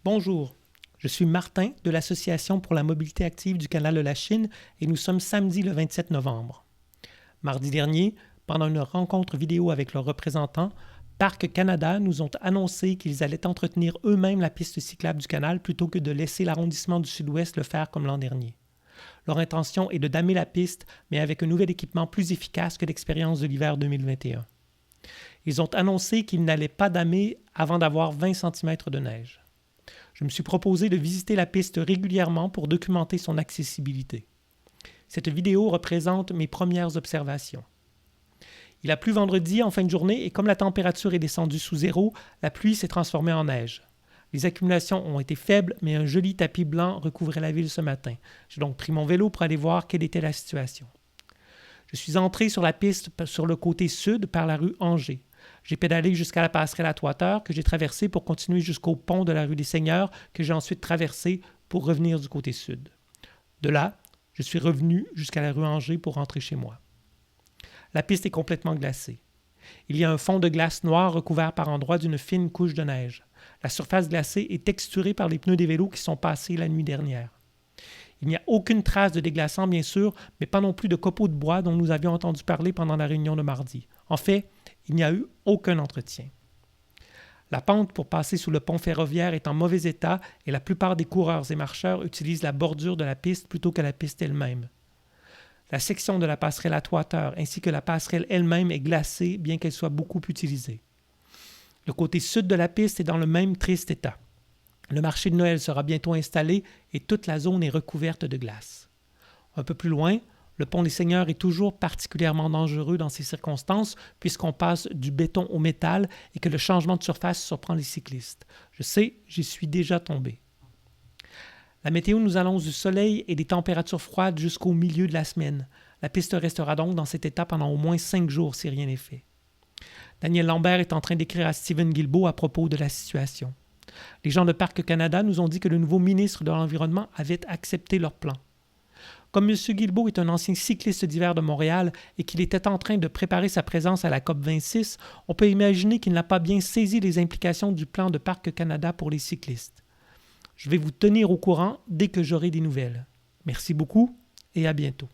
Bonjour, je suis Martin de l'Association pour la mobilité active du canal de la Chine et nous sommes samedi le 27 novembre. Mardi dernier, pendant une rencontre vidéo avec leurs représentants, Parc Canada nous ont annoncé qu'ils allaient entretenir eux-mêmes la piste cyclable du canal plutôt que de laisser l'arrondissement du Sud-Ouest le faire comme l'an dernier. Leur intention est de damer la piste, mais avec un nouvel équipement plus efficace que l'expérience de l'hiver 2021. Ils ont annoncé qu'ils n'allaient pas damer avant d'avoir 20 cm de neige. Je me suis proposé de visiter la piste régulièrement pour documenter son accessibilité. Cette vidéo représente mes premières observations. Il a plu vendredi en fin de journée et comme la température est descendue sous zéro, la pluie s'est transformée en neige. Les accumulations ont été faibles, mais un joli tapis blanc recouvrait la ville ce matin. J'ai donc pris mon vélo pour aller voir quelle était la situation. Je suis entré sur la piste sur le côté sud par la rue Angers. J'ai pédalé jusqu'à la passerelle à Toiteur que j'ai traversée pour continuer jusqu'au pont de la rue des Seigneurs que j'ai ensuite traversé pour revenir du côté sud. De là, je suis revenu jusqu'à la rue Angers pour rentrer chez moi. La piste est complètement glacée. Il y a un fond de glace noire recouvert par endroits d'une fine couche de neige. La surface glacée est texturée par les pneus des vélos qui sont passés la nuit dernière. Il n'y a aucune trace de déglaçant, bien sûr, mais pas non plus de copeaux de bois dont nous avions entendu parler pendant la réunion de mardi. En fait, il n'y a eu aucun entretien. La pente pour passer sous le pont ferroviaire est en mauvais état et la plupart des coureurs et marcheurs utilisent la bordure de la piste plutôt que la piste elle-même. La section de la passerelle à Toiteur ainsi que la passerelle elle-même est glacée, bien qu'elle soit beaucoup utilisée. Le côté sud de la piste est dans le même triste état. Le marché de Noël sera bientôt installé et toute la zone est recouverte de glace. Un peu plus loin, le pont des Seigneurs est toujours particulièrement dangereux dans ces circonstances puisqu'on passe du béton au métal et que le changement de surface surprend les cyclistes. Je sais, j'y suis déjà tombé. La météo nous annonce du soleil et des températures froides jusqu'au milieu de la semaine. La piste restera donc dans cet état pendant au moins 5 jours si rien n'est fait. Daniel Lambert est en train d'écrire à Stephen Guilbeault à propos de la situation. Les gens de Parc Canada nous ont dit que le nouveau ministre de l'Environnement avait accepté leur plan. Comme M. Guilbeault est un ancien cycliste d'hiver de Montréal et qu'il était en train de préparer sa présence à la COP26, on peut imaginer qu'il n'a pas bien saisi les implications du plan de Parc Canada pour les cyclistes. Je vais vous tenir au courant dès que j'aurai des nouvelles. Merci beaucoup et à bientôt.